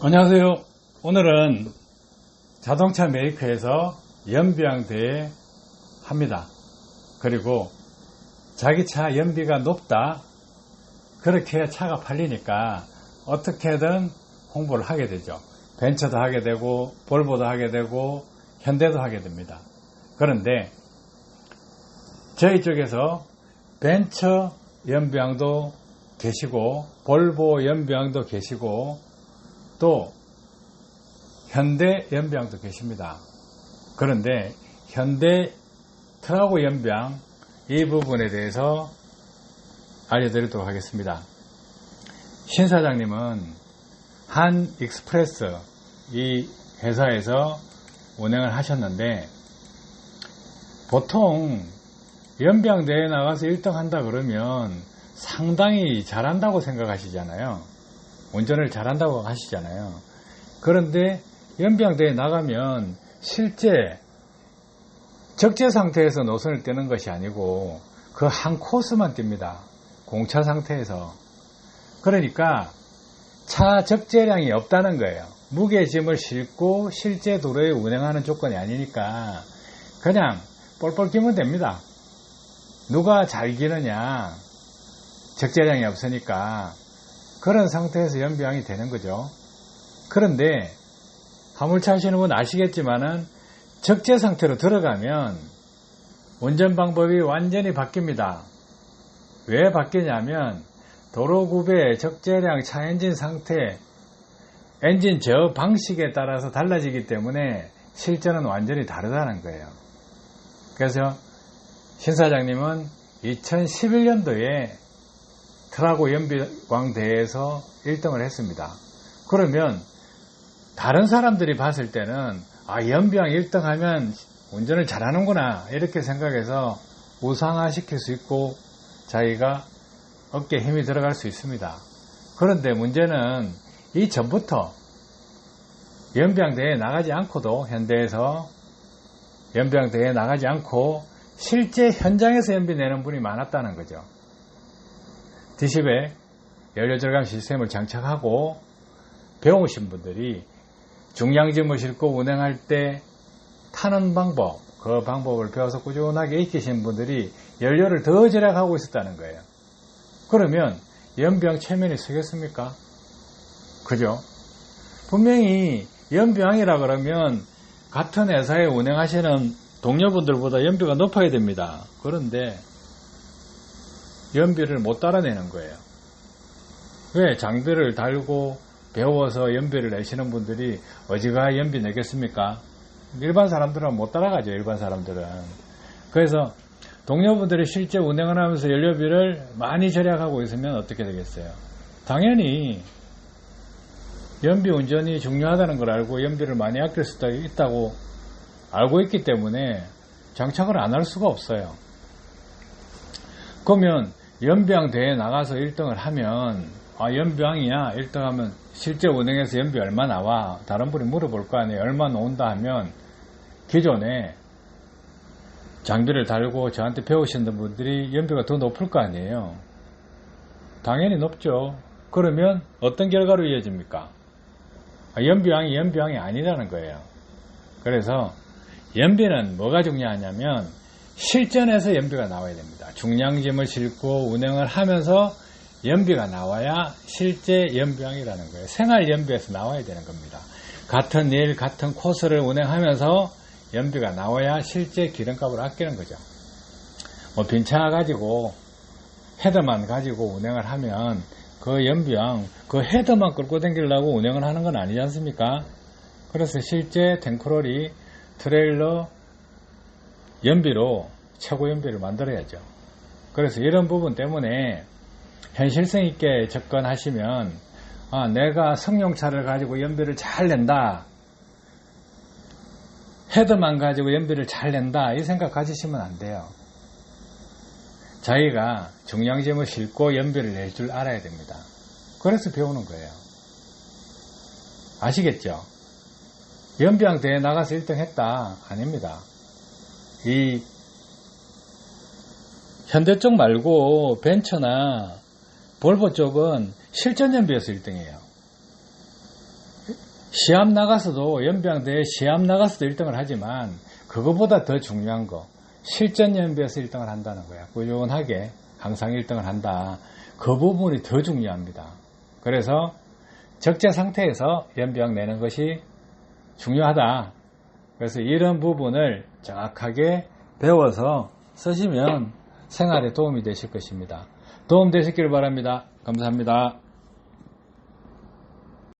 안녕하세요. 오늘은 자동차 메이커에서 연비양 대회 합니다. 그리고 자기 차 연비가 높다, 그렇게 차가 팔리니까 어떻게든 홍보를 하게 되죠. 벤츠도 하게 되고 볼보도 하게 되고 현대도 하게 됩니다. 그런데 저희 쪽에서 벤츠 연비양도 계시고 볼보 연비양도 계시고 또 현대 연비양도 계십니다. 그런데 현대 트라고 연비양 이 부분에 대해서 알려드리도록 하겠습니다. 신 사장님은 한 익스프레스 이 회사에서 운행을 하셨는데, 보통 연비양 대회에 나가서 1등 한다 그러면 상당히 잘한다고 생각하시잖아요. 운전을 잘한다고 하시잖아요. 그런데 연비양 대회에 나가면 실제 적재 상태에서 노선을 떼는 것이 아니고 그 한 코스만 띱니다. 공차 상태에서. 그러니까 차 적재량이 없다는 거예요. 무게짐을 싣고 실제 도로에 운행하는 조건이 아니니까 그냥 뻘뻘 끼면 됩니다. 누가 잘 기느냐, 적재량이 없으니까. 그런 상태에서 연비양이 되는 거죠. 그런데 화물차 하시는 분 아시겠지만은 적재 상태로 들어가면 운전 방법이 완전히 바뀝니다. 왜 바뀌냐면 도로 구배, 적재량, 차 엔진 상태, 엔진 저 방식에 따라서 달라지기 때문에 실전은 완전히 다르다는 거예요. 그래서 신 사장님은 2011년도에 트라고 연비광 대회에서 1등을 했습니다. 그러면 다른 사람들이 봤을 때는 연비왕 1등 하면 운전을 잘하는구나 이렇게 생각해서 우상화시킬 수 있고 자기가 어깨에 힘이 들어갈 수 있습니다. 그런데 문제는 이전부터 연비왕 대회에 나가지 않고도 현대에서 연비왕 대회에 나가지 않고 실제 현장에서 연비 내는 분이 많았다는 거죠. D10에 연료 절감 시스템을 장착하고 배우신 분들이 중량짐을 싣고 운행할 때 타는 방법, 그 방법을 배워서 꾸준하게 익히신 분들이 연료를 더 절약하고 있었다는 거예요. 그러면 연비왕 체면이 서겠습니까? 그죠? 분명히 연비왕이라 그러면 같은 회사에 운행하시는 동료분들보다 연비가 높아야 됩니다. 그런데 연비를 못 따라내는 거예요. 왜? 장비를 달고 배워서 연비를 내시는 분들이 어지간히 연비 내겠습니까? 일반 사람들은 못 따라가죠. 일반 사람들은. 그래서 동료분들이 실제 운행을 하면서 연료비를 많이 절약하고 있으면 어떻게 되겠어요? 당연히 연비 운전이 중요하다는 걸 알고 연비를 많이 아낄 수 있다고 알고 있기 때문에 장착을 안 할 수가 없어요. 그러면 연비왕 대회에 나가서 1등을 하면 연비왕이야 1등 하면 실제 운행에서 연비 얼마 나와? 다른 분이 물어볼 거 아니에요. 얼마 나온다 하면 기존에 장비를 달고 저한테 배우시는 분들이 연비가 더 높을 거 아니에요. 당연히 높죠. 그러면 어떤 결과로 이어집니까? 연비왕이 연비왕이 아니라는 거예요. 그래서 연비는 뭐가 중요하냐면 실전에서 연비가 나와야 됩니다. 중량짐을 싣고 운행을 하면서 연비가 나와야 실제 연비왕이라는 거예요. 생활 연비에서 나와야 되는 겁니다. 같은 일, 같은 코스를 운행하면서 연비가 나와야 실제 기름값을 아끼는 거죠. 빈 차 가지고 헤드만 가지고 운행을 하면 그 연비왕, 그 헤드만 끌고 다니려고 운행을 하는 건 아니지 않습니까? 그래서 실제 탱크롤이 트레일러 연비로 최고 연비를 만들어야죠. 그래서 이런 부분 때문에 현실성 있게 접근하시면 내가 성용차를 가지고 연비를 잘 낸다, 헤드만 가지고 연비를 잘 낸다 이 생각 가지시면 안 돼요. 자기가 중량짐을 싣고 연비를 낼 줄 알아야 됩니다. 그래서 배우는 거예요. 아시겠죠? 연비왕 대회에 나가서 1등 했다 아닙니다. 이 현대 쪽 말고 벤츠나 볼보 쪽은 실전 연비에서 1등이에요. 시합 나가서도 연병대회 시합 나가서도 1등을 하지만 그거보다 더 중요한 거 실전 연비에서 1등을 한다는 거야. 꾸준하게 항상 1등을 한다. 그 부분이 더 중요합니다. 그래서 적재 상태에서 연병 내는 것이 중요하다. 그래서 이런 부분을 정확하게 배워서 쓰시면 생활에 도움이 되실 것입니다. 도움 되셨길 바랍니다. 감사합니다.